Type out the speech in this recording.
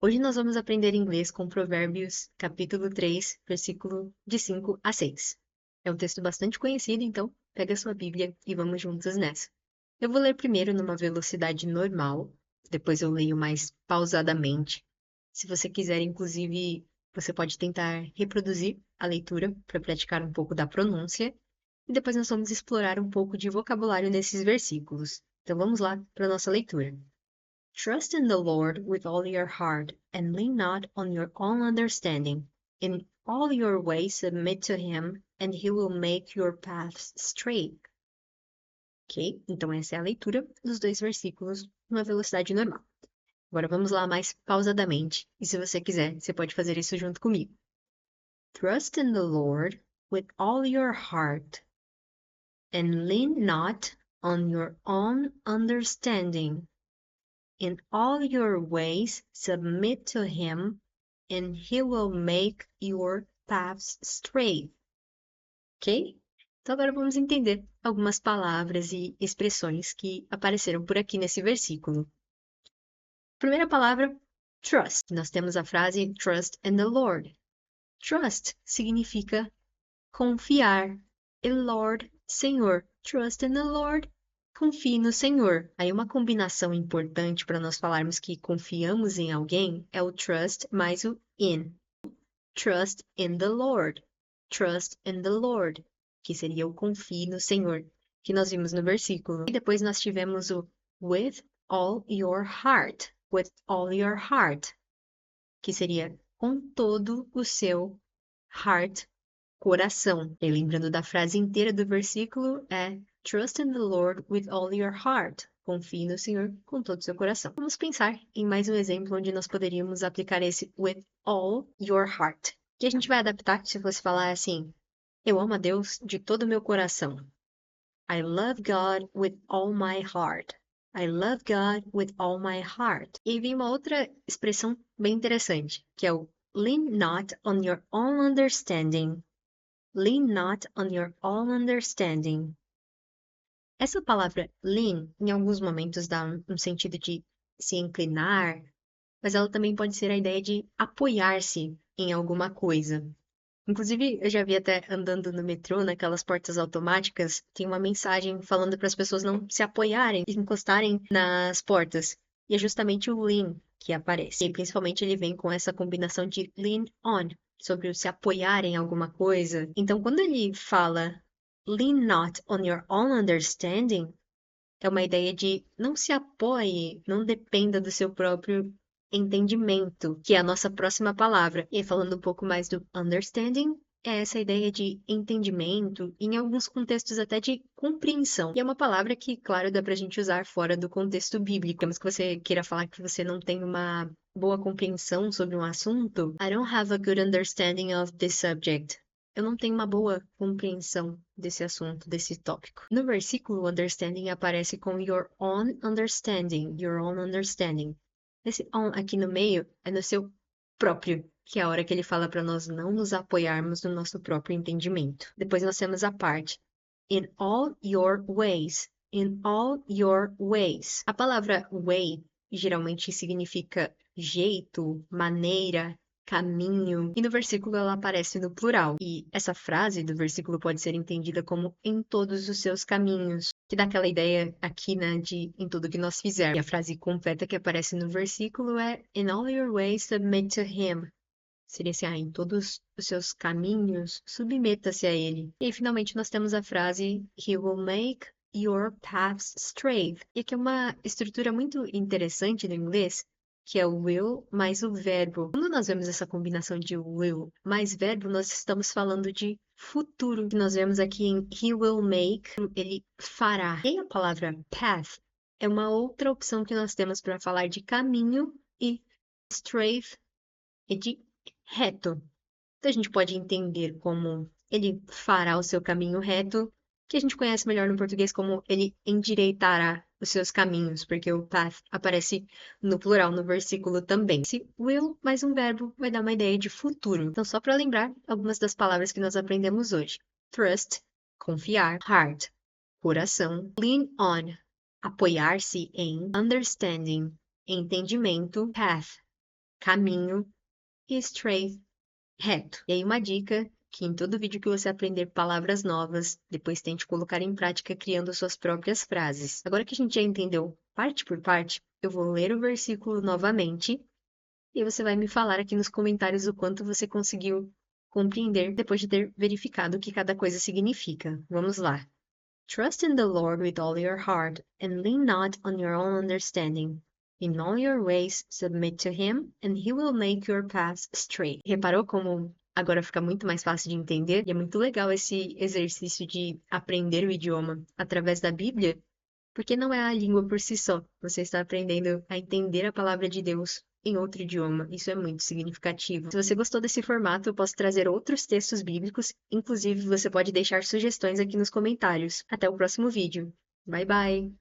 Hoje nós vamos aprender inglês com Provérbios, capítulo 3, versículo de 5 a 6. É um texto bastante conhecido, então pega a sua Bíblia e vamos juntos nessa. Eu vou ler primeiro numa velocidade normal, depois eu leio mais pausadamente. Se você quiser, inclusive, você pode tentar reproduzir a leitura para praticar um pouco da pronúncia, e depois nós vamos explorar um pouco de vocabulário nesses versículos. Então vamos lá para a nossa leitura. Trust in the Lord with all your heart, and lean not on your own understanding. In all your ways submit to him, and he will make your paths straight. Ok? Então essa é a leitura dos dois versículos numa velocidade normal. Agora vamos lá mais pausadamente, e se você quiser, você pode fazer isso junto comigo. Trust in the Lord with all your heart, and lean not on your own understanding. In all your ways submit to him, and he will make your paths straight. Ok? Então agora vamos entender algumas palavras e expressões que apareceram por aqui nesse versículo. Primeira palavra, trust. Nós temos a frase trust in the Lord. Trust significa confiar. E Lord, Senhor. Trust in the Lord. Confie no Senhor. Aí uma combinação importante para nós falarmos que confiamos em alguém é o trust mais o in. Trust in the Lord. Trust in the Lord, que seria o confie no Senhor, que nós vimos no versículo. E depois nós tivemos o with all your heart. With all your heart, que seria com todo o seu heart, coração. E lembrando da frase inteira do versículo, é Trust in the Lord with all your heart. Confie no Senhor com todo o seu coração. Vamos pensar em mais um exemplo onde nós poderíamos aplicar esse with all your heart. Que a gente vai adaptar se fosse falar assim: eu amo a Deus de todo o meu coração. I love God with all my heart. I love God with all my heart. E aí vem uma outra expressão bem interessante, que é o lean not on your own understanding. Lean not on your own understanding. Essa palavra lean, em alguns momentos, dá um sentido de se inclinar, mas ela também pode ser a ideia de apoiar-se em alguma coisa. Inclusive, eu já vi até andando no metrô, naquelas portas automáticas, tem uma mensagem falando para as pessoas não se apoiarem e encostarem nas portas. E é justamente o lean que aparece. E principalmente ele vem com essa combinação de lean on, sobre o se apoiar em alguma coisa. Então, quando ele fala lean not on your own understanding, é uma ideia de não se apoie, não dependa do seu próprio entendimento, que é a nossa próxima palavra. E aí, falando um pouco mais do understanding, é essa ideia de entendimento, em alguns contextos até de compreensão. E é uma palavra que, claro, dá pra gente usar fora do contexto bíblico. Mesmo que você queira falar que você não tem uma boa compreensão sobre um assunto, I don't have a good understanding of this subject. Eu não tenho uma boa compreensão desse assunto, desse tópico. No versículo, o understanding aparece com your own understanding, your own understanding. Esse on aqui no meio é no seu próprio, que é a hora que ele fala para nós não nos apoiarmos no nosso próprio entendimento. Depois nós temos a parte in all your ways. In all your ways. A palavra way geralmente significa jeito, maneira, caminho, e no versículo ela aparece no plural. E essa frase do versículo pode ser entendida como em todos os seus caminhos, que dá aquela ideia aqui, né, de em tudo que nós fizermos. E a frase completa que aparece no versículo é In all your ways submit to him. Seria assim, em todos os seus caminhos, submeta-se a ele. E aí, finalmente, nós temos a frase He will make your paths straight. E aqui é uma estrutura muito interessante do inglês, que é o will mais o verbo. Quando nós vemos essa combinação de will mais verbo, nós estamos falando de futuro. Que nós vemos aqui em he will make, ele fará. E a palavra path é uma outra opção que nós temos para falar de caminho, e straight é de reto. Então a gente pode entender como ele fará o seu caminho reto, que a gente conhece melhor no português como ele endireitará os seus caminhos, porque o path aparece no plural no versículo também. Esse will mais um verbo vai dar uma ideia de futuro. Então, só para lembrar algumas das palavras que nós aprendemos hoje: trust, confiar; heart, coração; lean on, apoiar-se em; understanding, entendimento; path, caminho e straight, reto. E aí uma dica que em todo vídeo que você aprender palavras novas, depois tente colocar em prática criando suas próprias frases. Agora que a gente já entendeu parte por parte, eu vou ler o versículo novamente e você vai me falar aqui nos comentários o quanto você conseguiu compreender depois de ter verificado o que cada coisa significa. Vamos lá. Trust in the Lord with all your heart, and lean not on your own understanding. In all your ways submit to him, and he will make your paths straight. Reparou como agora fica muito mais fácil de entender? E é muito legal esse exercício de aprender o idioma através da Bíblia, porque não é a língua por si só. Você está aprendendo a entender a palavra de Deus em outro idioma. Isso é muito significativo. Se você gostou desse formato, eu posso trazer outros textos bíblicos. Inclusive, você pode deixar sugestões aqui nos comentários. Até o próximo vídeo. Bye, bye!